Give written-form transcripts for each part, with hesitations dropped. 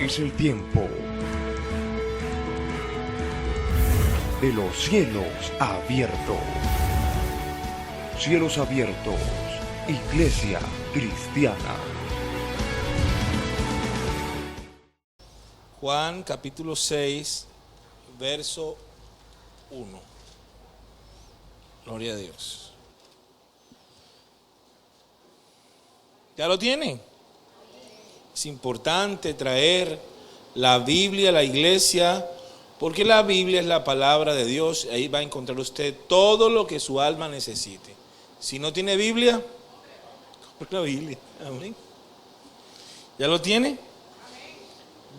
Es el tiempo de los cielos abiertos. Cielos abiertos, Iglesia Cristiana. Juan capítulo 6, verso 1. Gloria a Dios. ¿Ya lo tienen? Es importante traer la Biblia a la iglesia, porque la Biblia es la palabra de Dios. Ahí va a encontrar usted todo lo que su alma necesite. Si no tiene Biblia, compre la Biblia. Amén. ¿Ya lo tiene?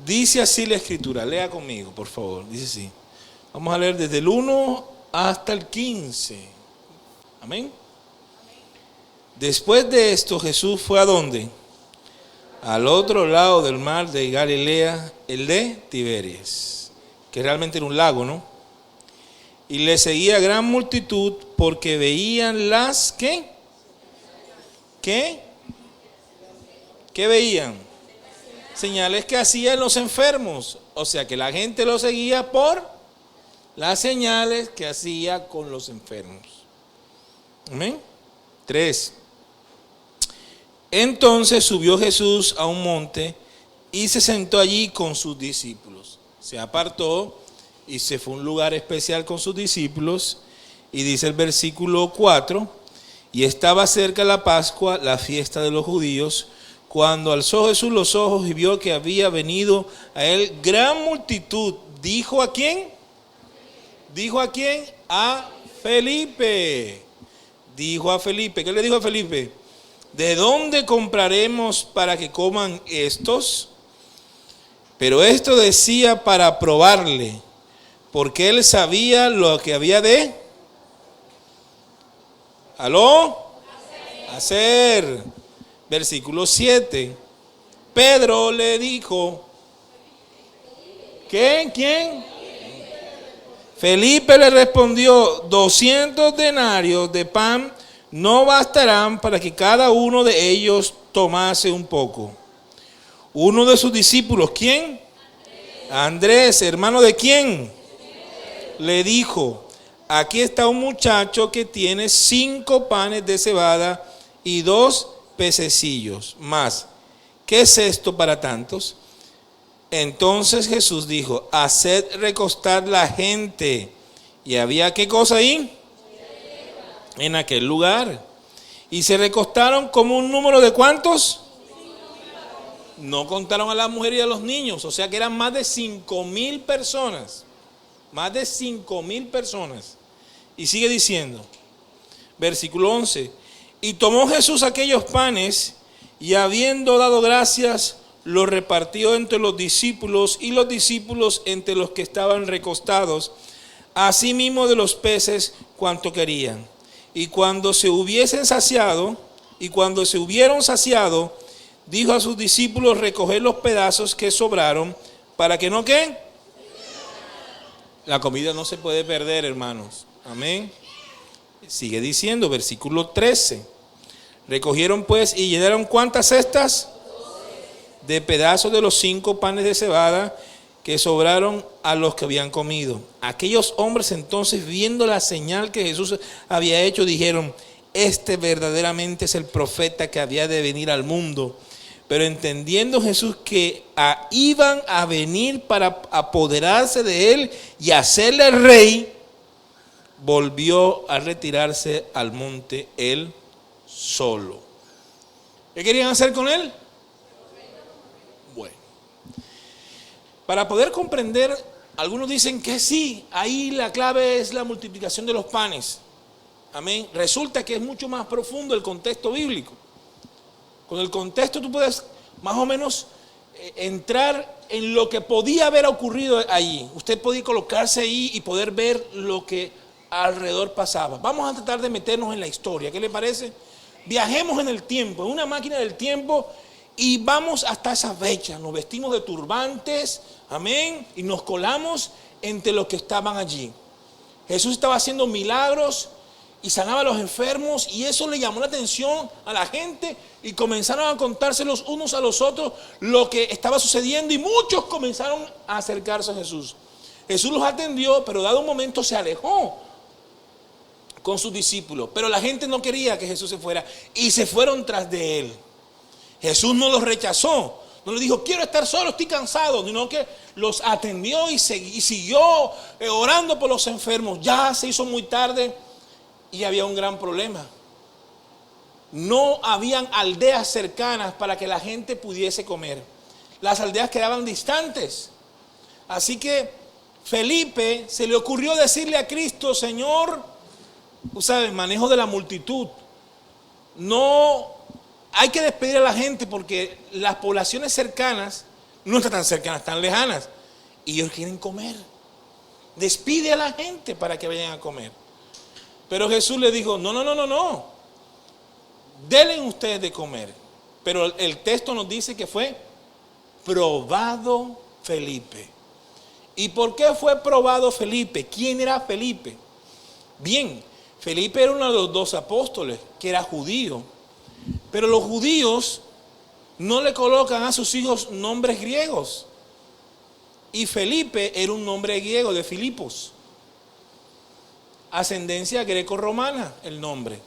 Dice así la Escritura. Lea conmigo, por favor. Dice así. Vamos a leer desde el 1 hasta el 15. Amén. Después de esto, Jesús fue ¿a dónde? Al otro lado del mar de Galilea, el de Tiberias, que realmente era un lago, ¿no? Y le seguía gran multitud porque veían las ¿qué? ¿Qué veían? Señales que hacían los enfermos. O sea que la gente lo seguía por las señales que hacía con los enfermos. Amén. 3. Entonces subió Jesús a un monte y se sentó allí con sus discípulos. Se apartó y se fue a un lugar especial con sus discípulos. Y dice el versículo 4, y estaba cerca la Pascua, la fiesta de los judíos, cuando alzó Jesús los ojos y vio que había venido a él gran multitud. ¿Dijo a quién? ¿Dijo a quién? A Felipe. Dijo a Felipe. ¿Qué le dijo a Felipe? ¿De dónde compraremos para que coman estos? Pero esto decía para probarle, porque él sabía lo que había de hacer. Versículo 7. Pedro le dijo, ¿quién? Felipe le respondió, 200 denarios de pan no bastarán para que cada uno de ellos tomase un poco. Uno de sus discípulos, ¿quién? Andrés, hermano de quién, le dijo, aquí está un muchacho que tiene 5 panes de cebada y 2 pececillos más. ¿Qué es esto para tantos? Entonces Jesús dijo, haced recostar la gente. ¿Y había qué cosa ahí? En aquel lugar. Y se recostaron como un número de ¿cuántos? No contaron a las mujeres y a los niños. O sea que eran más de 5,000 personas. Más de 5,000 personas. Y sigue diciendo, versículo 11. Y tomó Jesús aquellos panes y habiendo dado gracias, los repartió entre los discípulos y los discípulos entre los que estaban recostados, asimismo de los peces cuanto querían. Y cuando se hubieron saciado, dijo a sus discípulos, recoger los pedazos que sobraron, para que no ¿qué? La comida no se puede perder, hermanos. Amén. Sigue diciendo, versículo 13. Recogieron pues y llenaron ¿cuántas cestas? De pedazos de los 5 panes de cebada que sobraron a los que habían comido. Aquellos hombres entonces, viendo la señal que Jesús había hecho, dijeron, este verdaderamente es el profeta que había de venir al mundo. Pero entendiendo Jesús que iban a venir para apoderarse de él y hacerle rey, volvió a retirarse al monte él solo. ¿Qué querían hacer con él? Bueno, para poder comprender, algunos dicen que sí, ahí la clave es la multiplicación de los panes. Amén. Resulta que es mucho más profundo el contexto bíblico. Con el contexto tú puedes más o menos entrar en lo que podía haber ocurrido allí. Usted podía colocarse ahí y poder ver lo que alrededor pasaba. Vamos a tratar de meternos en la historia. ¿Qué le parece? Viajemos en el tiempo, en una máquina del tiempo, y vamos hasta esa fecha. Nos vestimos de turbantes, amén, y nos colamos entre los que estaban allí. Jesús estaba haciendo milagros y sanaba a los enfermos, y eso le llamó la atención a la gente y comenzaron a contarse los unos a los otros lo que estaba sucediendo, y muchos comenzaron a acercarse a Jesús. Jesús los atendió, pero dado un momento se alejó con sus discípulos, pero la gente no quería que Jesús se fuera y se fueron tras de él. Jesús no los rechazó, no les dijo quiero estar solo, estoy cansado, sino que los atendió y siguió orando por los enfermos. Ya se hizo muy tarde y había un gran problema. No habían aldeas cercanas para que la gente pudiese comer. Las aldeas quedaban distantes. Así que Felipe se le ocurrió decirle a Cristo: Señor, tú sabes, manejo de la multitud, no hay que despedir a la gente porque las poblaciones cercanas no están tan cercanas, están lejanas, y ellos quieren comer. Despide a la gente para que vayan a comer. Pero Jesús le dijo: no, denle ustedes de comer. Pero el texto nos dice que fue probado Felipe. ¿Y por qué fue probado Felipe? ¿Quién era Felipe? Bien, Felipe era uno de los 12 apóstoles, que era judío. Pero los judíos no le colocan a sus hijos nombres griegos. Y Felipe era un nombre griego, de Filipos. Ascendencia greco-romana el nombre.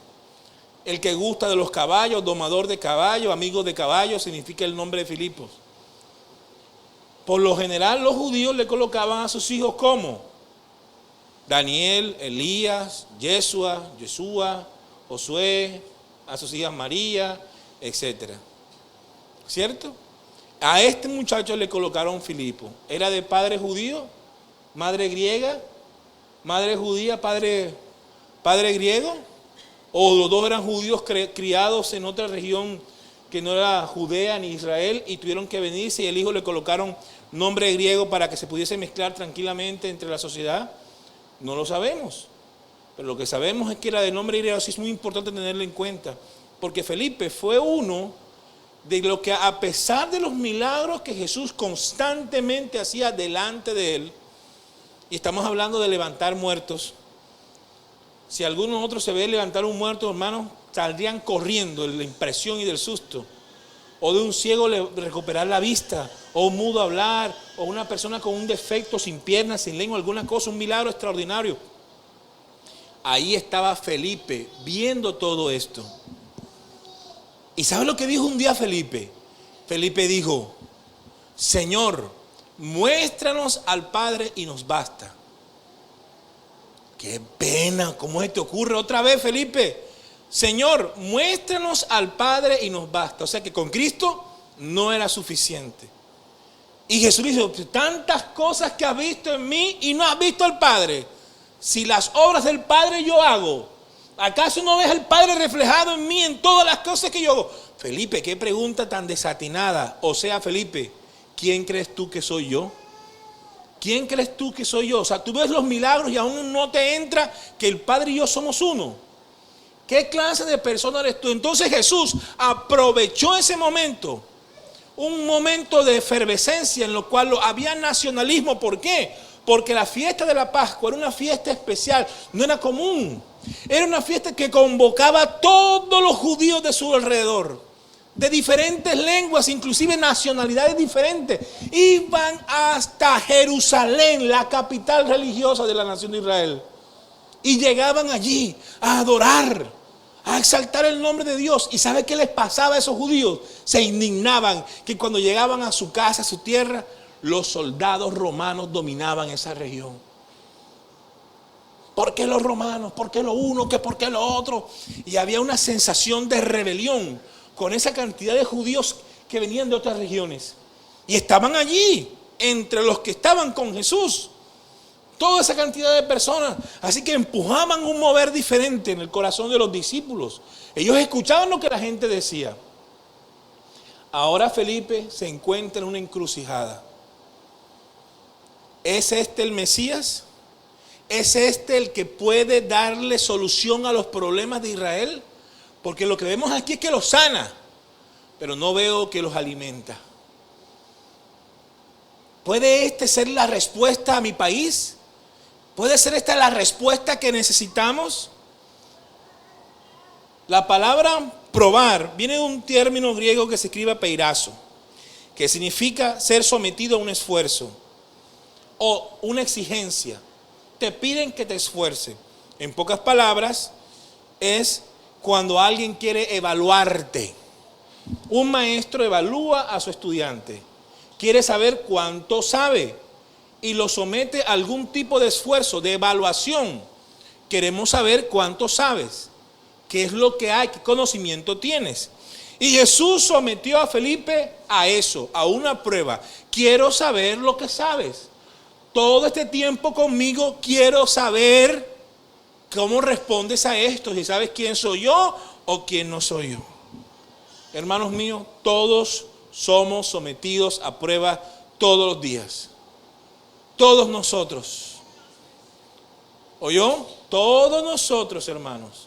El que gusta de los caballos, domador de caballos, amigo de caballos, significa el nombre de Filipos. Por lo general los judíos le colocaban a sus hijos como Daniel, Elías, Yeshua, Josué, a sus hijas María, etc. ¿Cierto? A este muchacho le colocaron Filipo. Era de padre judío, madre griega, madre judía, padre griego, o los dos eran judíos criados en otra región que no era Judea ni Israel y tuvieron que venirse, y el hijo le colocaron nombre griego para que se pudiese mezclar tranquilamente entre la sociedad. No lo sabemos, pero lo que sabemos es que era de nombre griego. Así es muy importante tenerlo en cuenta, porque Felipe fue uno de los que, a pesar de los milagros que Jesús constantemente hacía delante de él, y estamos hablando de levantar muertos, si alguno de nosotros se ve levantar un muerto, hermanos, saldrían corriendo de la impresión y del susto. O de un ciego recuperar la vista, o un mudo hablar, o una persona con un defecto, sin piernas, sin lengua, alguna cosa, un milagro extraordinario. Ahí estaba Felipe viendo todo esto. ¿Y sabe lo que dijo un día Felipe? Felipe dijo: Señor, muéstranos al Padre y nos basta. Qué pena, ¿cómo se te ocurre otra vez, Felipe? Señor, muéstranos al Padre y nos basta. O sea que con Cristo no era suficiente. Y Jesús dijo: tantas cosas que has visto en mí y no has visto al Padre. Si las obras del Padre yo hago, ¿acaso no ves al Padre reflejado en mí en todas las cosas que yo hago? Felipe, qué pregunta tan desatinada. O sea, Felipe, ¿quién crees tú que soy yo? ¿Quién crees tú que soy yo? O sea, tú ves los milagros y aún no te entra que el Padre y yo somos uno. ¿Qué clase de persona eres tú? Entonces Jesús aprovechó ese momento, un momento de efervescencia en lo cual había nacionalismo. ¿Por qué? Porque la fiesta de la Pascua era una fiesta especial, no era común. Era una fiesta que convocaba a todos los judíos de su alrededor, de diferentes lenguas, inclusive nacionalidades diferentes. Iban hasta Jerusalén, la capital religiosa de la nación de Israel, y llegaban allí a adorar, a exaltar el nombre de Dios. ¿Y sabe qué les pasaba a esos judíos? Se indignaban que cuando llegaban a su casa, a su tierra, los soldados romanos dominaban esa región. ¿Por qué los romanos? ¿Por qué lo uno? ¿Por qué lo otro? Y había una sensación de rebelión con esa cantidad de judíos que venían de otras regiones. Y estaban allí, entre los que estaban con Jesús, toda esa cantidad de personas. Así que empujaban un mover diferente en el corazón de los discípulos. Ellos escuchaban lo que la gente decía. Ahora Felipe se encuentra en una encrucijada. ¿Es este el Mesías? ¿Es este el que puede darle solución a los problemas de Israel? Porque lo que vemos aquí es que los sana, pero no veo que los alimenta. ¿Puede este ser la respuesta a mi país? ¿Puede ser esta la respuesta que necesitamos? La palabra probar viene de un término griego que se escribe peirazo, que significa ser sometido a un esfuerzo o una exigencia. Te piden que te esfuerces. En pocas palabras, es cuando alguien quiere evaluarte. Un maestro evalúa a su estudiante. Quiere saber cuánto sabe y lo somete a algún tipo de esfuerzo, de evaluación. Queremos saber cuánto sabes, qué es lo que hay, qué conocimiento tienes. Y Jesús sometió a Felipe a eso, a una prueba. Quiero saber lo que sabes. Todo este tiempo conmigo quiero saber cómo respondes a esto, si sabes quién soy yo o quién no soy yo. Hermanos míos, todos somos sometidos a prueba todos los días. Todos nosotros. ¿Oyó? Todos nosotros, hermanos.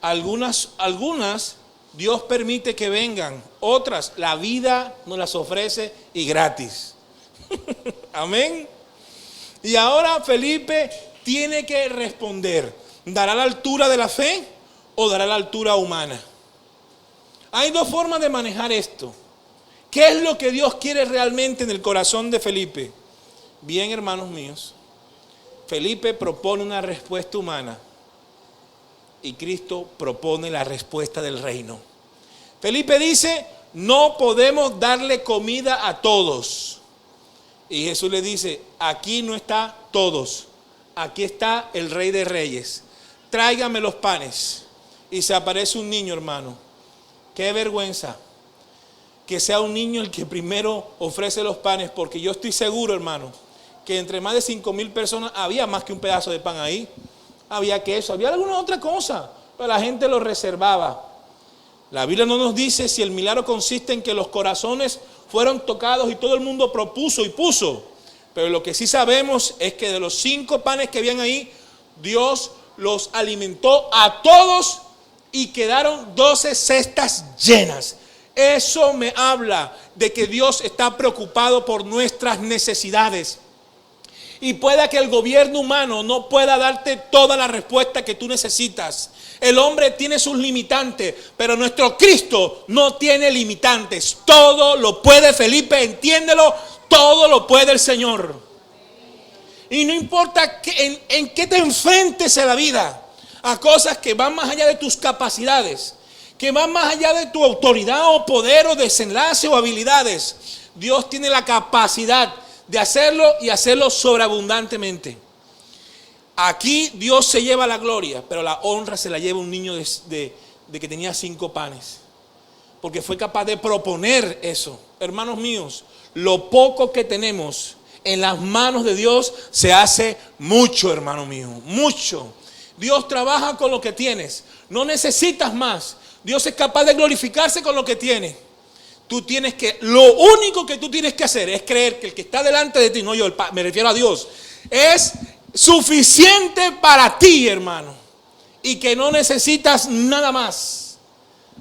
Algunas Dios permite que vengan. Otras, la vida nos las ofrece y gratis. Amén. Y ahora Felipe tiene que responder. ¿Dará la altura de la fe o dará la altura humana? Hay dos formas de manejar esto. ¿Qué es lo que Dios quiere realmente en el corazón de Felipe? Bien, hermanos míos, Felipe propone una respuesta humana y Cristo propone la respuesta del reino. Felipe dice, no podemos darle comida a todos. Y Jesús le dice, aquí no está todos, aquí está el Rey de Reyes. Tráigame los panes. Y se aparece un niño, hermano. Qué vergüenza que sea un niño el que primero ofrece los panes, porque yo estoy seguro, hermano, que entre más de 5,000 personas había más que un pedazo de pan ahí. Había queso, había alguna otra cosa, pero la gente lo reservaba. La Biblia no nos dice si el milagro consiste en que los corazones fueron tocados y todo el mundo propuso y puso. Pero lo que sí sabemos es que de los 5 panes que habían ahí, Dios los alimentó a todos y quedaron 12 cestas llenas. Eso me habla de que Dios está preocupado por nuestras necesidades. Y pueda que el gobierno humano no pueda darte toda la respuesta que tú necesitas. El hombre tiene sus limitantes, pero nuestro Cristo no tiene limitantes. Todo lo puede, Felipe, entiéndelo, todo lo puede el Señor. Y no importa en qué te enfrentes a la vida, a cosas que van más allá de tus capacidades, que van más allá de tu autoridad o poder o desenlace o habilidades. Dios tiene la capacidad de hacerlo y hacerlo sobreabundantemente. Aquí Dios se lleva la gloria, pero la honra se la lleva un niño de que tenía 5 panes, porque fue capaz de proponer eso. Hermanos míos, lo poco que tenemos en las manos de Dios se hace mucho, hermano mío, mucho. Dios trabaja con lo que tienes, no necesitas más. Dios es capaz de glorificarse con lo que tienes. Lo único que tú tienes que hacer es creer que el que está delante de ti, no yo, me refiero a Dios, es suficiente para ti, hermano, y que no necesitas nada más.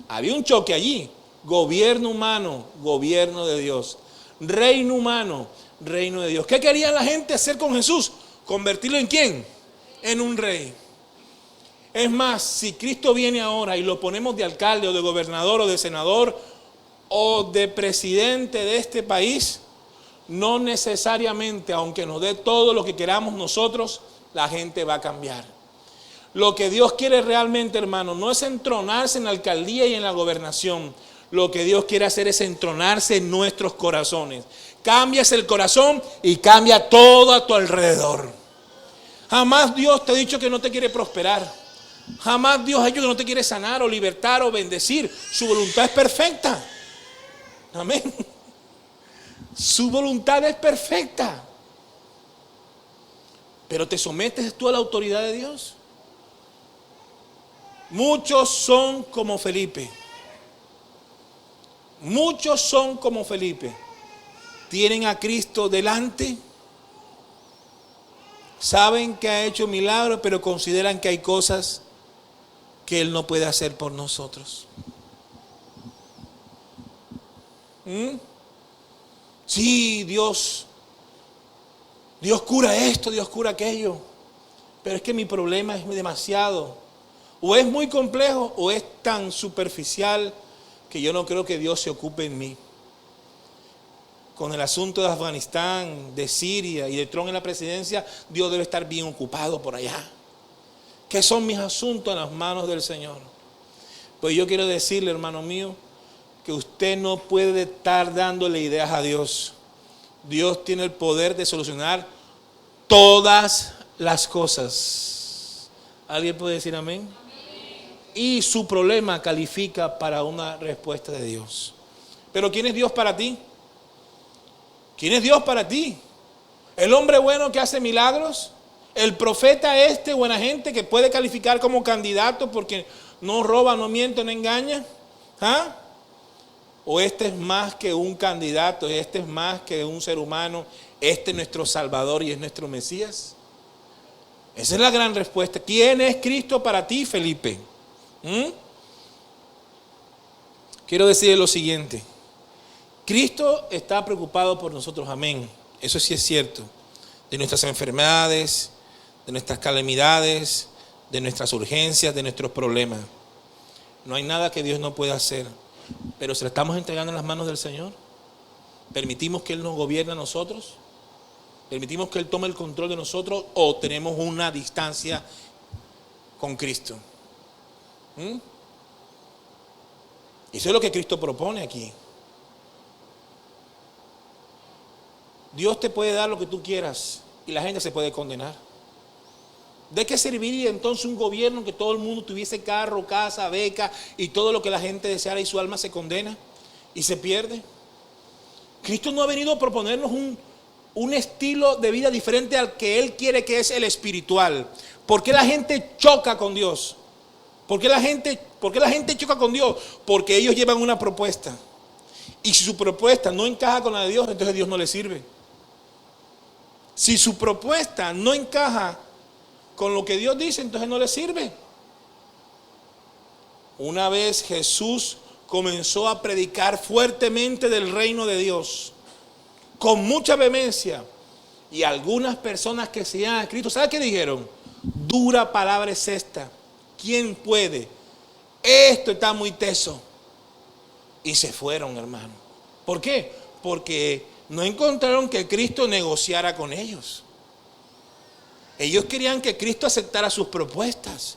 Había un choque allí. Gobierno humano, gobierno de Dios. Reino humano, reino de Dios. ¿Qué quería la gente hacer con Jesús? ¿Convertirlo en quién? En un rey. Es más, si Cristo viene ahora y lo ponemos de alcalde o de gobernador o de senador o de presidente de este país, no necesariamente, aunque nos dé todo lo que queramos nosotros, la gente va a cambiar. Lo que Dios quiere realmente, hermano, no es entronarse en la alcaldía y en la gobernación. Lo que Dios quiere hacer es entronarse en nuestros corazones. Cambias el corazón y cambia todo a tu alrededor. Jamás Dios te ha dicho que no te quiere prosperar. Jamás Dios ha dicho que no te quiere sanar o libertar o bendecir. Su voluntad es perfecta. Amén. Su voluntad es perfecta. Pero ¿te sometes tú a la autoridad de Dios? Muchos son como Felipe. Muchos son como Felipe. Tienen a Cristo delante. Saben que ha hecho milagros, pero consideran que hay cosas que Él no puede hacer por nosotros. Sí, Dios cura esto, Dios cura aquello, pero es que mi problema es demasiado. O es muy complejo o es tan superficial que yo no creo que Dios se ocupe en mí. Con el asunto de Afganistán, de Siria y de Trump en la presidencia, Dios debe estar bien ocupado por allá. ¿Qué son mis asuntos en las manos del Señor? Pues yo quiero decirle, hermano mío, que usted no puede estar dándole ideas a Dios. Dios tiene el poder de solucionar todas las cosas. ¿Alguien puede decir amén? Y su problema califica para una respuesta de Dios. Pero ¿quién es Dios para ti? ¿Quién es Dios para ti? ¿El hombre bueno que hace milagros? ¿El profeta buena gente que puede calificar como candidato porque no roba, no miente, no engaña? ¿Ah? ¿O es más que un candidato? ¿Es más que un ser humano? ¿Es nuestro Salvador y es nuestro Mesías? Esa es la gran respuesta. ¿Quién es Cristo para ti, Felipe? Quiero decirle lo siguiente. Cristo está preocupado por nosotros, amén. Eso sí es cierto. De nuestras enfermedades, de nuestras calamidades, de nuestras urgencias, de nuestros problemas. No hay nada que Dios no pueda hacer. Pero se lo estamos entregando en las manos del Señor. ¿Permitimos que Él nos gobierne a nosotros? ¿Permitimos que Él tome el control de nosotros? ¿O tenemos una distancia con Cristo? Eso es lo que Cristo propone aquí. Dios te puede dar lo que tú quieras y la gente se puede condenar. ¿De qué serviría entonces un gobierno que todo el mundo tuviese carro, casa, beca y todo lo que la gente deseara y su alma se condena y se pierde? Cristo no ha venido a proponernos un estilo de vida diferente al que Él quiere, que es el espiritual. ¿Por qué la gente choca con Dios? ¿Por qué la gente choca con Dios? Porque ellos llevan una propuesta. Y si su propuesta no encaja con la de Dios, entonces Dios no le sirve. Si su propuesta no encaja con lo que Dios dice, entonces no le sirve. Una vez Jesús comenzó a predicar fuertemente del reino de Dios, con mucha vehemencia, y algunas personas que se llaman a Cristo, ¿sabe qué dijeron? Dura palabra es esta. ¿Quién puede? Esto está muy teso. Y se fueron, hermano. ¿Por qué? Porque no encontraron que Cristo negociara con ellos. Ellos querían que Cristo aceptara sus propuestas.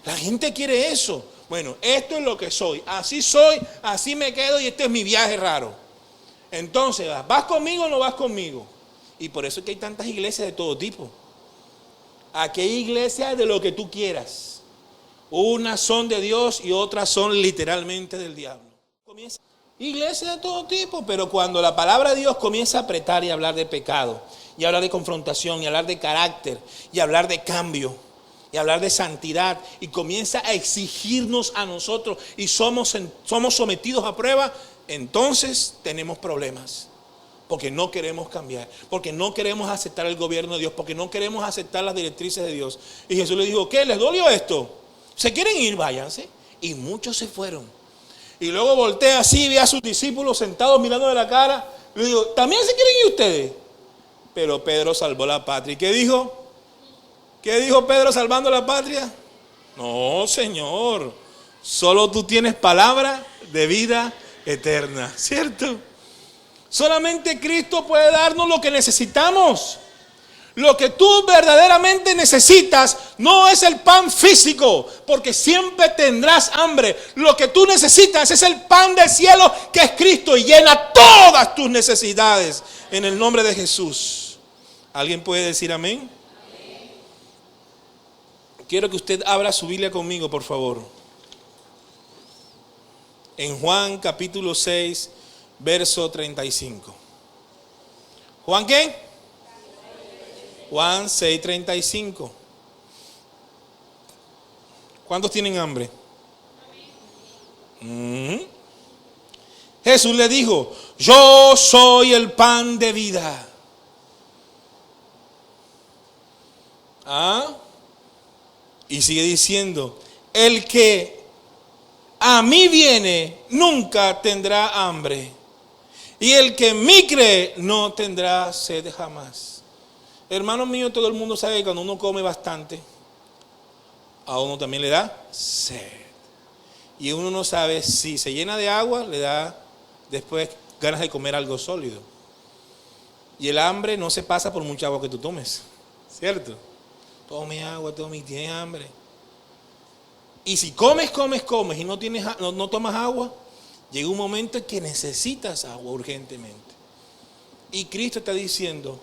La gente quiere eso. Bueno, esto es lo que soy. Así soy, así me quedo y este es mi viaje raro. Entonces, ¿vas conmigo o no vas conmigo? Y por eso es que hay tantas iglesias de todo tipo. Aquí hay iglesias de lo que tú quieras. Unas son de Dios y otras son literalmente del diablo. Iglesias de todo tipo, pero cuando la palabra de Dios comienza a apretar y a hablar de pecado, y a hablar de confrontación, y a hablar de carácter, y a hablar de cambio, y a hablar de santidad, y comienza a exigirnos a nosotros y somos sometidos a prueba, entonces tenemos problemas. Porque no queremos cambiar, porque no queremos aceptar el gobierno de Dios, porque no queremos aceptar las directrices de Dios. Y Jesús le dijo, ¿qué? ¿Les dolió esto? ¿Se quieren ir? Váyanse. Y muchos se fueron. Y luego voltea así, ve a sus discípulos sentados mirando de la cara. Le digo, ¿también se quieren ir ustedes? Pero Pedro salvó la patria. ¿Y qué dijo? ¿Qué dijo Pedro salvando la patria? No, Señor. Solo tú tienes palabra de vida eterna, ¿cierto? Solamente Cristo puede darnos lo que necesitamos. Lo que tú verdaderamente necesitas no es el pan físico, porque siempre tendrás hambre. Lo que tú necesitas es el pan del cielo, que es Cristo, y llena todas tus necesidades en el nombre de Jesús. ¿Alguien puede decir amén? Quiero que usted abra su Biblia conmigo, por favor. En Juan capítulo 6, verso 35. ¿Juan qué? Juan 6:35. ¿Cuántos tienen hambre? Jesús le dijo, yo soy el pan de vida. Y sigue diciendo, el que a mí viene nunca tendrá hambre, y el que en mí cree no tendrá sed jamás. Hermanos míos, todo el mundo sabe que cuando uno come bastante, a uno también le da sed. Y uno no sabe si se llena de agua, le da después ganas de comer algo sólido. Y el hambre no se pasa por mucha agua que tú tomes, ¿cierto? Tome agua, tienes hambre. Y si comes y no tomas agua, llega un momento en que necesitas agua urgentemente. Y Cristo está diciendo,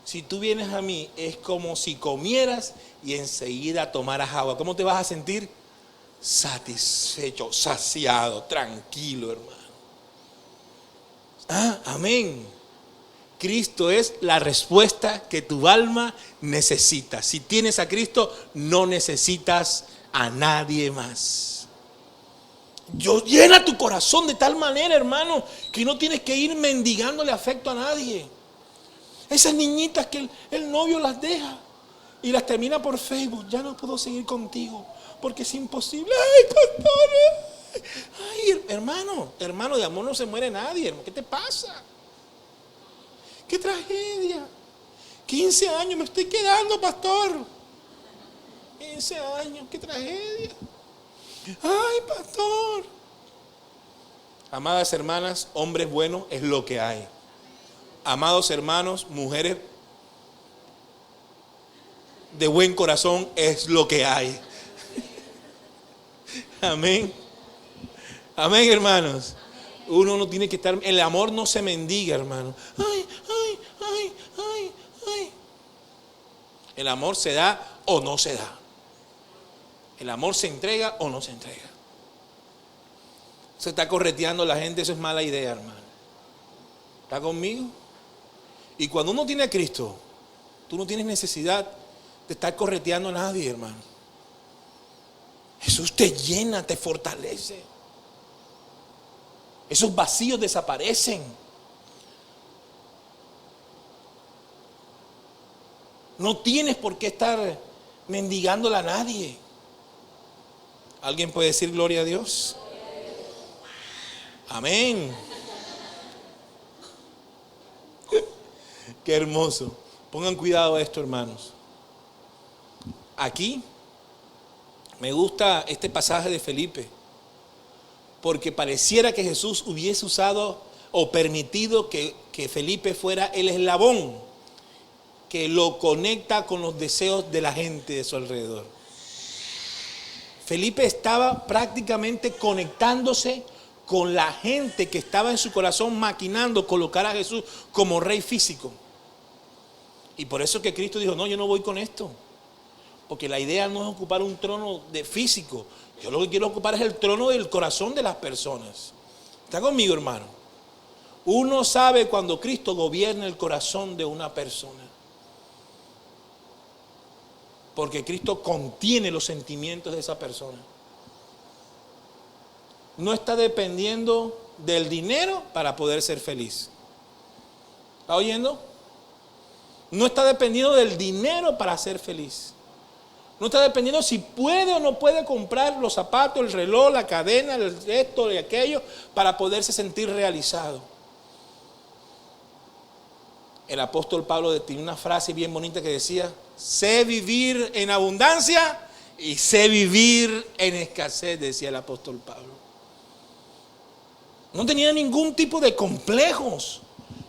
si tú vienes a mí, es como si comieras y enseguida tomaras agua. ¿Cómo te vas a sentir? Satisfecho, saciado, tranquilo, hermano. Amén. Cristo es la respuesta que tu alma necesita. Si tienes a Cristo, no necesitas a nadie más. Dios llena tu corazón de tal manera, hermano, que no tienes que ir mendigándole afecto a nadie. Esas niñitas que el novio las deja y las termina por Facebook. Ya no puedo seguir contigo porque es imposible. Ay, pastor. Ay, hermano, de amor no se muere nadie. ¿Qué te pasa? ¡Qué tragedia! 15 años me estoy quedando, pastor. 15 años, qué tragedia. Ay, pastor. Amadas hermanas, hombres buenos es lo que hay. Amados hermanos, mujeres de buen corazón es lo que hay. Amén. Amén, hermanos. Uno no tiene que estar, el amor no se mendiga, hermano. Ay. El amor se da o no se da. El amor se entrega o no se entrega. Se está correteando a la gente, eso es mala idea, hermano. ¿Está conmigo? Y cuando uno tiene a Cristo, tú no tienes necesidad de estar correteando a nadie, hermano. Jesús te llena, te fortalece. Esos vacíos desaparecen. No tienes por qué estar mendigándole a nadie. ¿Alguien puede decir gloria a Dios? Amén. Qué hermoso. Pongan cuidado a esto, hermanos. Aquí me gusta este pasaje de Felipe, porque pareciera que Jesús hubiese usado o permitido que Felipe fuera el eslabón que lo conecta con los deseos de la gente de su alrededor. Felipe estaba prácticamente conectándose con la gente que estaba en su corazón maquinando colocar a Jesús como rey físico. Y por eso que Cristo dijo, no, yo no voy con esto. Porque la idea no es ocupar un trono de físico. Yo lo que quiero ocupar es el trono del corazón de las personas. ¿Está conmigo, hermano? Uno sabe cuando Cristo gobierna el corazón de una persona. Porque Cristo contiene los sentimientos de esa persona. No está dependiendo del dinero para poder ser feliz. ¿Está oyendo? No está dependiendo del dinero para ser feliz. No está dependiendo si puede o no puede comprar los zapatos, el reloj, la cadena, esto y aquello para poderse sentir realizado. El apóstol Pablo tiene una frase bien bonita que decía: sé vivir en abundancia y sé vivir en escasez, decía el apóstol Pablo. No tenía ningún tipo de complejos,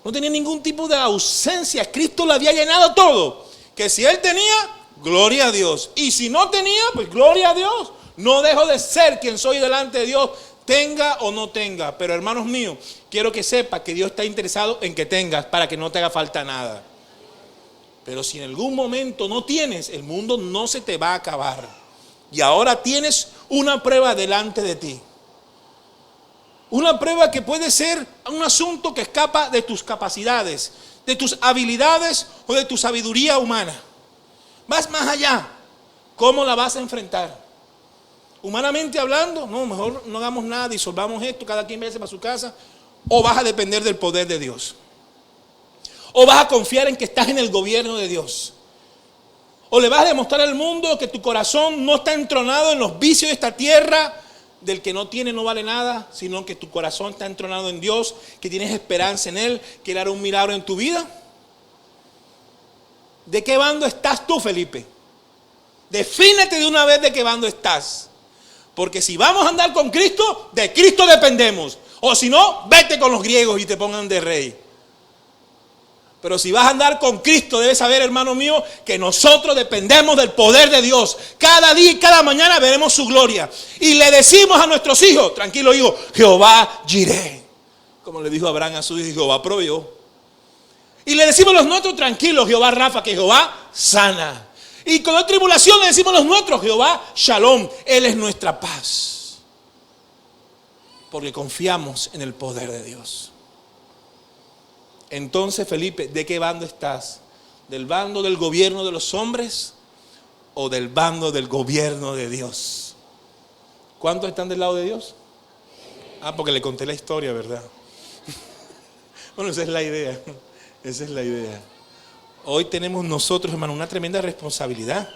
no tenía ningún tipo de ausencia. Cristo lo había llenado todo. Que si él tenía, gloria a Dios. Y si no tenía, pues gloria a Dios. No dejo de ser quien soy delante de Dios, tenga o no tenga. Pero hermanos míos, quiero que sepa que Dios está interesado en que tengas para que no te haga falta nada. Pero si en algún momento no tienes, el mundo no se te va a acabar. Y ahora tienes una prueba delante de ti. Una prueba que puede ser un asunto que escapa de tus capacidades, de tus habilidades o de tu sabiduría humana. Vas más allá. ¿Cómo la vas a enfrentar? Humanamente hablando, no, mejor no hagamos nada, disolvamos esto, cada quien vaya para su casa. O vas a depender del poder de Dios. O vas a confiar en que estás en el gobierno de Dios. O le vas a demostrar al mundo que tu corazón no está entronado en los vicios de esta tierra, del que no tiene no vale nada, sino que tu corazón está entronado en Dios, que tienes esperanza en Él, que Él hará un milagro en tu vida. ¿De qué bando estás tú, Felipe? Defínete de una vez de qué bando estás. Porque si vamos a andar con Cristo, de Cristo dependemos. O si no, vete con los griegos y te pongan de rey. Pero si vas a andar con Cristo, debes saber, hermano mío, que nosotros dependemos del poder de Dios. Cada día y cada mañana veremos su gloria. Y le decimos a nuestros hijos, tranquilo hijo, Jehová Jireh. Como le dijo Abraham a su hijo, Jehová proveyó. Y le decimos a los nuestros, tranquilos, Jehová Rafa, que Jehová sana. Y con la tribulación le decimos a los nuestros, Jehová Shalom, Él es nuestra paz. Porque confiamos en el poder de Dios. Entonces, Felipe, ¿de qué bando estás? ¿Del bando del gobierno de los hombres o del bando del gobierno de Dios? ¿Cuántos están del lado de Dios? Porque le conté la historia, ¿verdad? Bueno, esa es la idea. Esa es la idea. Hoy tenemos nosotros, hermano, una tremenda responsabilidad.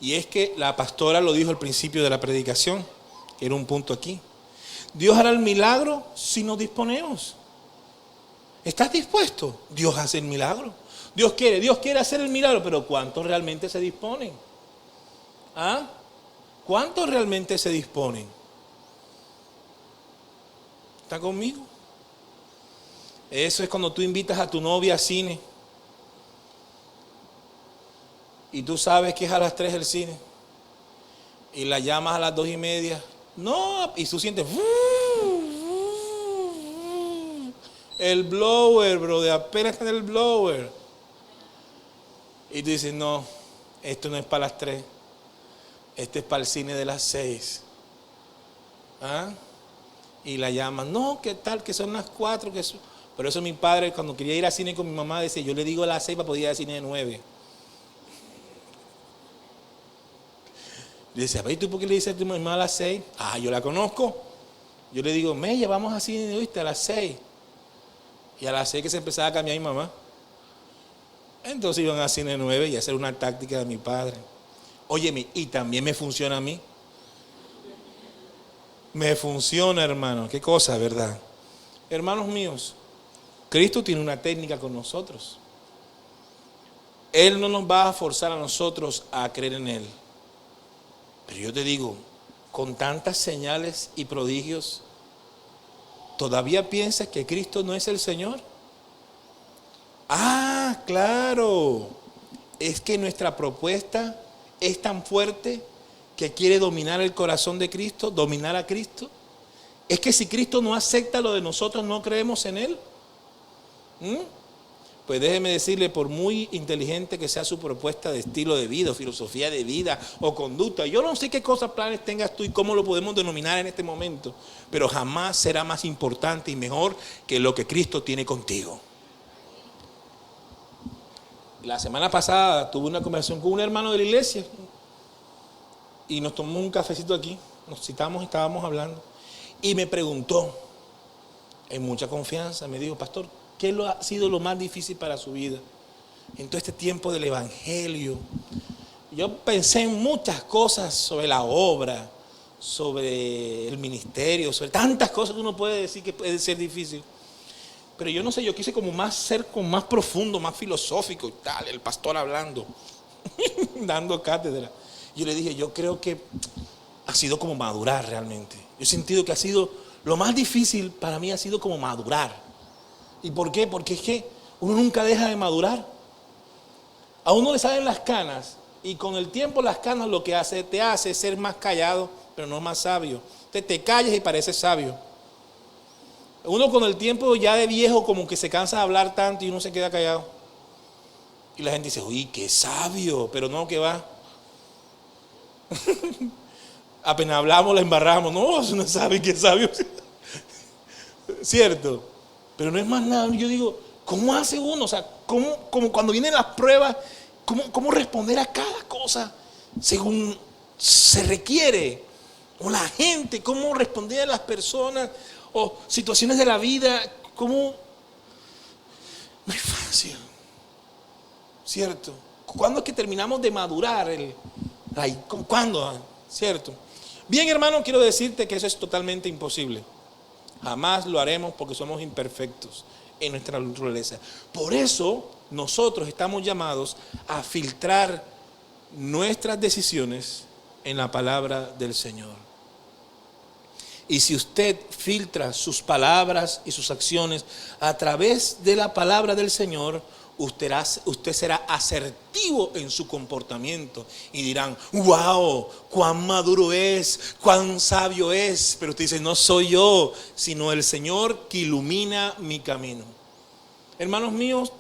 Y es que la pastora lo dijo al principio de la predicación. Era un punto aquí. Dios hará el milagro si nos disponemos. ¿Estás dispuesto? Dios hace el milagro. Dios quiere hacer el milagro, pero ¿cuántos realmente se disponen? ¿Cuántos realmente se disponen? ¿Está conmigo? Eso es cuando tú invitas a tu novia al cine y tú sabes que es a las 3 el cine y la llamas a las 2:30. No, y tú sientes el blower, bro, de apenas está en el blower. Y tú dices, no, esto no es para las 3, este es para el cine de las 6. Y la llaman, no, ¿qué tal? Que son las 4, que son... Por eso mi padre, cuando quería ir al cine con mi mamá, decía, yo le digo a las 6 para poder ir al cine de 9. Y decía, ¿y tú por qué le dices a tu mamá a las 6? Yo la conozco. Yo le digo, Mella, vamos al cine, ¿oíste? A las 6. Y a las 6 que se empezaba a cambiar mi mamá. Entonces iban al cine de 9 y a hacer una táctica de mi padre. Óyeme, y también me funciona a mí. Me funciona, hermano. Qué cosa, ¿verdad? Hermanos míos, Cristo tiene una técnica con nosotros. Él no nos va a forzar a nosotros a creer en Él. Pero yo te digo, con tantas señales y prodigios, ¿todavía piensas que Cristo no es el Señor? Claro. Es que nuestra propuesta es tan fuerte que quiere dominar el corazón de Cristo, dominar a Cristo. Es que si Cristo no acepta lo de nosotros, no creemos en Él. Pues déjeme decirle, por muy inteligente que sea su propuesta de estilo de vida, o filosofía de vida, o conducta, yo no sé qué cosas, planes tengas tú y cómo lo podemos denominar en este momento, pero jamás será más importante y mejor que lo que Cristo tiene contigo. La semana pasada tuve una conversación con un hermano de la iglesia y nos tomamos un cafecito aquí, nos citamos y estábamos hablando y me preguntó en mucha confianza, me dijo, pastor, ¿qué ha sido lo más difícil para su vida en todo este tiempo del evangelio? Yo pensé en muchas cosas sobre la obra, sobre el ministerio, sobre tantas cosas que uno puede decir que puede ser difícil. Pero yo no sé, yo quise como más ser como más profundo, más filosófico y tal, el pastor hablando, dando cátedra. Yo le dije, yo creo que ha sido como madurar realmente. Yo he sentido que ha sido, lo más difícil para mí ha sido como madurar. ¿Y por qué? Porque es que uno nunca deja de madurar. A uno le salen las canas y con el tiempo las canas lo que te hace es ser más callado, pero no más sabio. Entonces te callas y pareces sabio. Uno con el tiempo ya de viejo como que se cansa de hablar tanto y uno se queda callado. Y la gente dice, uy, qué sabio, pero no, que va. Apenas hablamos, la embarramos. No, no sabe qué sabio. ¿Cierto? Pero no es más nada. Yo digo, ¿cómo hace uno? O sea, como cuando vienen las pruebas, ¿cómo responder a cada cosa según se requiere? O la gente, ¿cómo responder a las personas? O situaciones de la vida, ¿cómo? No es fácil. ¿Cierto? ¿Cuándo es que terminamos de madurar? ¿Cuándo? ¿Cierto? Bien, hermano, quiero decirte que eso es totalmente imposible. Jamás lo haremos porque somos imperfectos en nuestra naturaleza. Por eso nosotros estamos llamados a filtrar nuestras decisiones en la palabra del Señor. Y si usted filtra sus palabras y sus acciones a través de la palabra del Señor, usted será asertivo en su comportamiento. Y dirán, wow, cuán maduro es, cuán sabio es. Pero usted dice, no soy yo, sino el Señor que ilumina mi camino. Hermanos míos,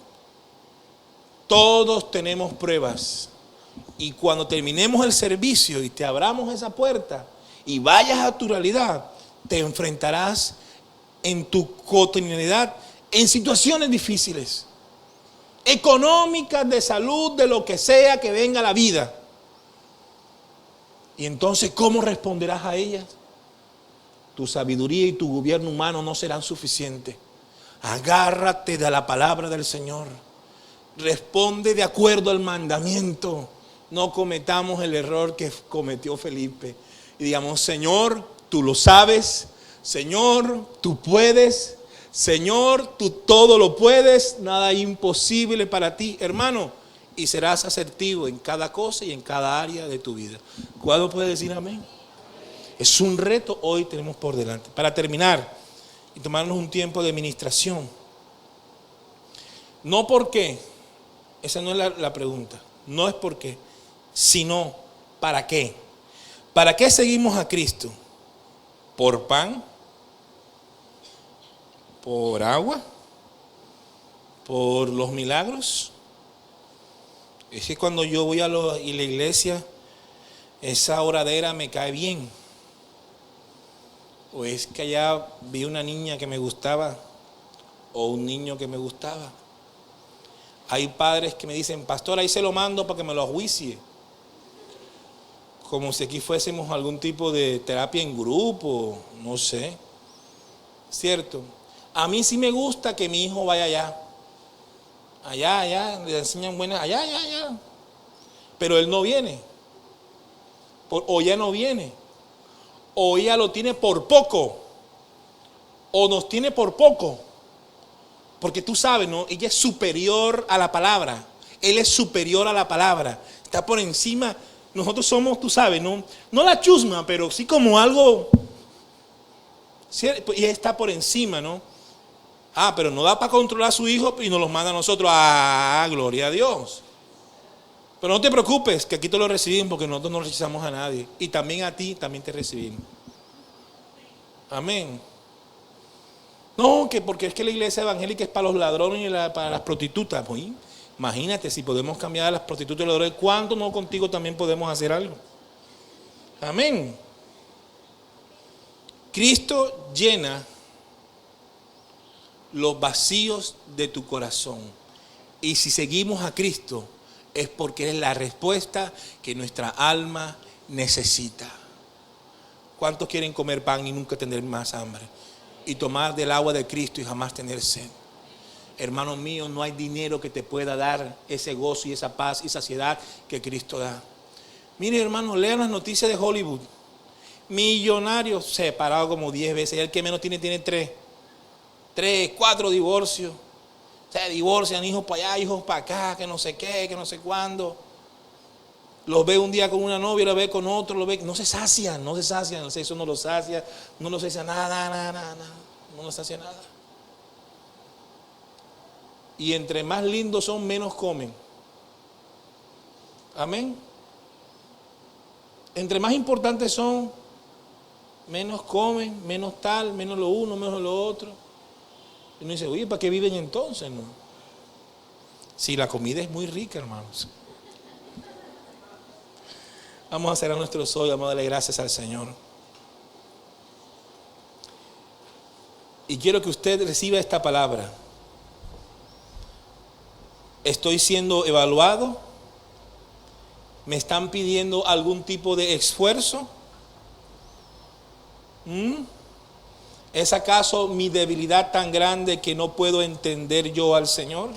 todos tenemos pruebas. Y cuando terminemos el servicio y te abramos esa puerta y vayas a tu realidad, te enfrentarás en tu cotidianidad en situaciones difíciles, económicas, de salud, de lo que sea que venga a la vida. Y entonces, ¿cómo responderás a ellas? Tu sabiduría y tu gobierno humano no serán suficientes. Agárrate de la palabra del Señor. Responde de acuerdo al mandamiento. No cometamos el error que cometió Felipe. Y digamos, Señor, tú lo sabes. Señor, tú puedes. Señor, tú todo lo puedes. Nada es imposible para ti, hermano. Y serás asertivo en cada cosa y en cada área de tu vida. ¿Cuándo puede decir amén? Es un reto hoy tenemos por delante. Para terminar y tomarnos un tiempo de ministración. No por qué, esa no es la pregunta. No es por qué, sino para qué. ¿Para qué seguimos a Cristo? ¿Por pan? ¿Por agua? ¿Por los milagros? Es que cuando yo voy a la iglesia, esa oradera me cae bien. O es que allá vi una niña que me gustaba, o un niño que me gustaba. Hay padres que me dicen, pastor, ahí se lo mando para que me lo ajuicie. Como si aquí fuésemos algún tipo de terapia en grupo, no sé. ¿Cierto? A mí sí me gusta que mi hijo vaya allá. Allá, le enseñan buenas, allá. Pero él no viene. O ya no viene. O ella lo tiene por poco. O nos tiene por poco. Porque tú sabes, ¿no? Ella es superior a la palabra. Él es superior a la palabra. Está por encima. Nosotros somos, tú sabes, ¿no? No la chusma, pero sí como algo. Y está por encima, ¿no? Pero no da para controlar a su hijo y nos los manda a nosotros. Gloria a Dios. Pero no te preocupes, que aquí te lo recibimos porque nosotros no rechazamos a nadie. Y también a ti, también te recibimos. Amén. No, que porque es que la iglesia evangélica es para los ladrones y para las prostitutas. Pues, imagínate si podemos cambiar a las prostitutas y los ladrones, ¿cuánto no contigo también podemos hacer algo? Amén. Cristo llena los vacíos de tu corazón. Y si seguimos a Cristo, es porque es la respuesta que nuestra alma necesita. ¿Cuántos quieren comer pan y nunca tener más hambre? Y tomar del agua de Cristo y jamás tener sed. Hermano mío, no hay dinero que te pueda dar ese gozo y esa paz y saciedad que Cristo da. Mire, hermano, lean las noticias de Hollywood. Millonarios separados como 10 veces. Y el que menos tiene 3, 4 divorcios. Se divorcian, hijos para allá, hijos para acá, que no sé qué, que no sé cuándo. Los ve un día con una novia, lo ve con otro, lo ve, no se sacian, el sexo no los sacia, no los sacia nada, no los sacia nada. Y entre más lindos son, menos comen. Amén. Entre más importantes son, menos comen, menos tal, menos lo uno, menos lo otro. Y uno dice, oye, ¿para qué viven entonces? No. Si la comida es muy rica, hermanos. Vamos a cerrar nuestros ojos, vamos a darle gracias al Señor. Y quiero que usted reciba esta palabra. Estoy siendo evaluado. ¿Me están pidiendo algún tipo de esfuerzo? ¿Es acaso mi debilidad tan grande que no puedo entender yo al Señor?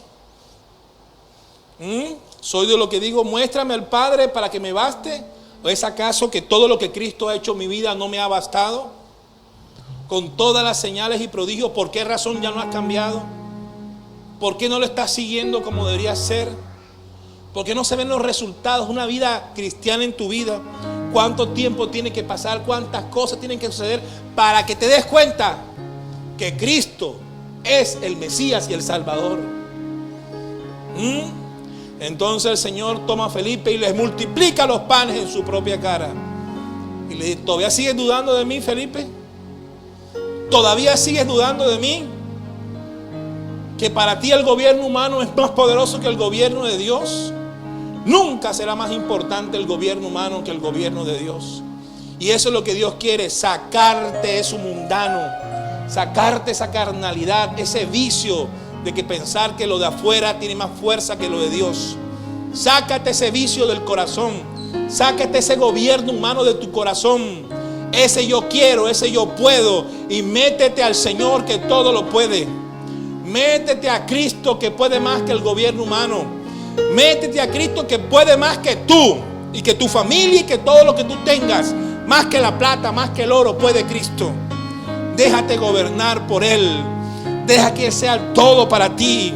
¿Soy de lo que digo, muéstrame al Padre para que me baste? ¿O es acaso que todo lo que Cristo ha hecho en mi vida no me ha bastado? con todas las señales y prodigios, ¿por qué razón ya no has cambiado? ¿Por qué no lo estás siguiendo como debería ser? ¿Por qué no se ven los resultados? Una vida cristiana en tu vida. ¿Cuánto tiempo tiene que pasar? ¿Cuántas cosas tienen que suceder para que te des cuenta que Cristo es el Mesías y el Salvador? Entonces el Señor toma a Felipe y les multiplica los panes en su propia cara. Y le dice: ¿todavía sigues dudando de mí, Felipe? ¿Todavía sigues dudando de mí? Que para ti el gobierno humano es más poderoso que el gobierno de Dios. Nunca será más importante el gobierno humano que el gobierno de Dios. Y eso es lo que Dios quiere: sacarte eso mundano, sacarte esa carnalidad, ese vicio de que pensar que lo de afuera tiene más fuerza que lo de Dios. Sácate ese vicio del corazón, sácate ese gobierno humano de tu corazón, ese yo quiero, ese yo puedo, y métete al Señor que todo lo puede. Métete a Cristo que puede más que el gobierno humano. Métete a Cristo que puede más que tú y que tu familia y que todo lo que tú tengas. Más que la plata, más que el oro, puede Cristo. Déjate gobernar por Él. Deja que sea todo para ti.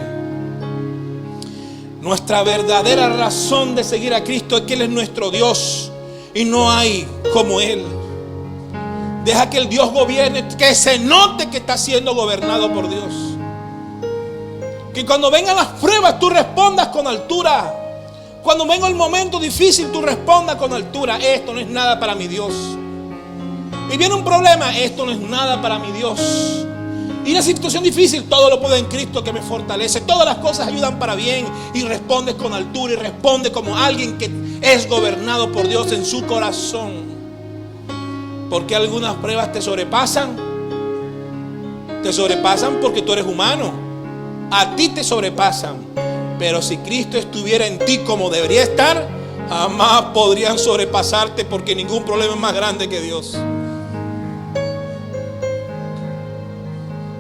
Nuestra verdadera razón de seguir a Cristo es que Él es nuestro Dios y no hay como Él. Deja que el Dios gobierne, que se note que está siendo gobernado por Dios. Que cuando vengan las pruebas tú respondas con altura. Cuando venga el momento difícil tú respondas con altura. Esto no es nada para mi Dios. Y viene un problema, esto no es nada para mi Dios. Y la situación difícil, todo lo puedo en Cristo que me fortalece. Todas las cosas ayudan para bien. Y respondes con altura y responde como alguien que es gobernado por Dios en su corazón. Porque algunas pruebas te sobrepasan. Te sobrepasan porque tú eres humano. A ti te sobrepasan. Pero si Cristo estuviera en ti como debería estar, jamás podrían sobrepasarte, porque ningún problema es más grande que Dios.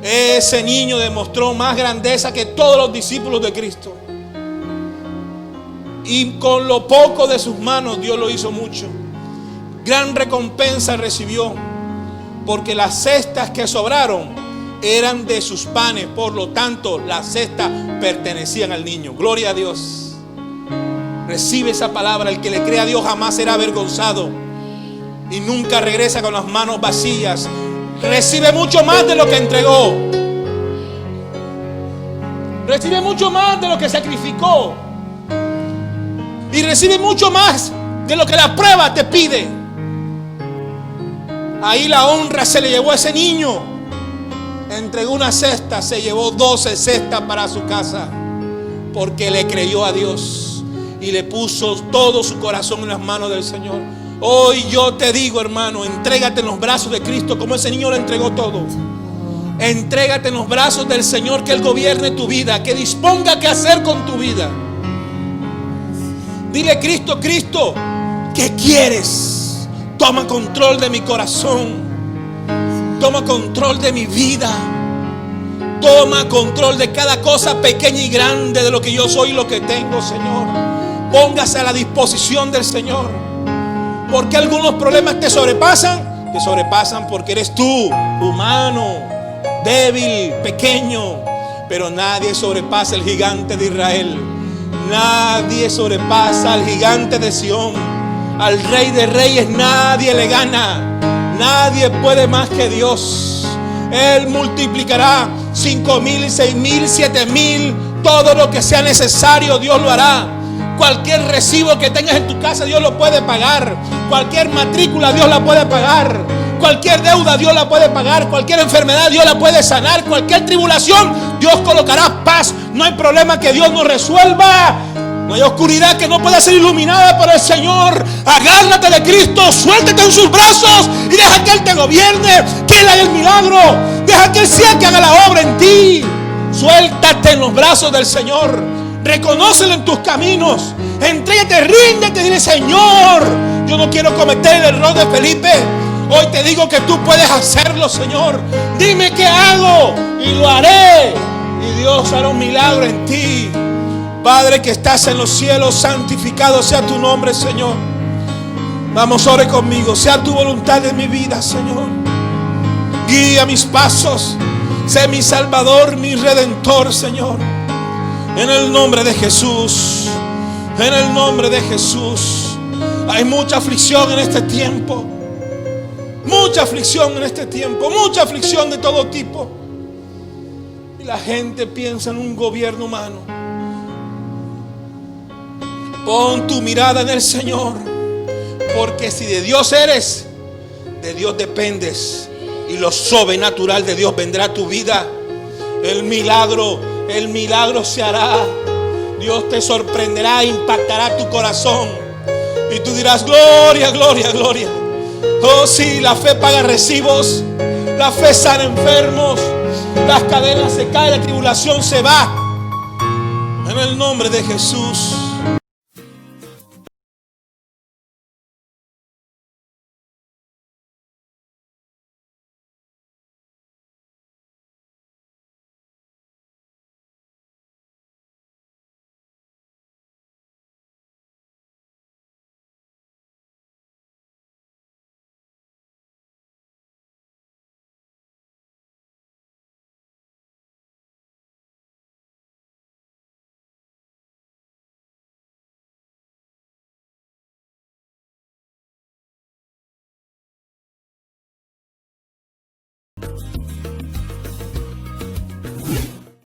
Ese niño demostró más grandeza que todos los discípulos de Cristo. Y con lo poco de sus manos Dios lo hizo mucho. Gran recompensa recibió, porque las cestas que sobraron eran de sus panes. Por lo tanto, las cestas pertenecían al niño. Gloria a Dios. Recibe esa palabra. El que le cree a Dios jamás será avergonzado y nunca regresa con las manos vacías. Recibe mucho más de lo que entregó. Recibe mucho más de lo que sacrificó. Y recibe mucho más de lo que la prueba te pide. Ahí la honra se le llevó a ese niño. Entregó una cesta, se llevó 12 cestas para su casa, porque le creyó a Dios y le puso todo su corazón en las manos del Señor. Hoy yo te digo, hermano, entrégate en los brazos de Cristo como ese niño le entregó todo. Entrégate en los brazos del Señor, que Él gobierne tu vida, que disponga qué hacer con tu vida. Dile: Cristo, Cristo, ¿qué quieres? Toma control de mi corazón. Toma control de mi vida. Toma control de cada cosa pequeña y grande de lo que yo soy y lo que tengo, Señor. Póngase a la disposición del Señor. Porque algunos problemas te sobrepasan. Te sobrepasan porque eres tú, humano, débil, pequeño. Pero nadie sobrepasa al gigante de Israel. Nadie sobrepasa al gigante de Sión. Al Rey de Reyes nadie le gana. Nadie puede más que Dios. Él multiplicará 5,000, 6,000, 7,000. Todo lo que sea necesario Dios lo hará. Cualquier recibo que tengas en tu casa Dios lo puede pagar. Cualquier matrícula Dios la puede pagar. Cualquier deuda Dios la puede pagar. Cualquier enfermedad Dios la puede sanar. Cualquier tribulación Dios colocará paz. No hay problema que Dios no resuelva. No hay oscuridad que no pueda ser iluminada por el Señor. Agárrate de Cristo, suéltate en sus brazos y deja que Él te gobierne, que Él haga el milagro. Deja que Él sea que haga la obra en ti. Suéltate en los brazos del Señor. Reconócelo en tus caminos. Entrégate, ríndete, dile: Señor, yo no quiero cometer el error de Felipe. Hoy te digo que tú puedes hacerlo, Señor. Dime qué hago y lo haré. Y Dios hará un milagro en ti. Padre que estás en los cielos, santificado sea tu nombre, Señor. Vamos, ore conmigo. Sea tu voluntad en mi vida, Señor. Guía mis pasos. Sé mi Salvador, mi Redentor, Señor. En el nombre de Jesús. En el nombre de Jesús. Hay mucha aflicción en este tiempo. Mucha aflicción en este tiempo. Mucha aflicción de todo tipo. Y la gente piensa en un gobierno humano. Pon tu mirada en el Señor. Porque si de Dios eres, de Dios dependes. Y lo sobrenatural de Dios vendrá a tu vida. El milagro se hará. Dios te sorprenderá, impactará tu corazón. Y tú dirás: gloria, gloria, gloria. Oh sí, la fe paga recibos. La fe sana enfermos. Las cadenas se caen, la tribulación se va. En el nombre de Jesús.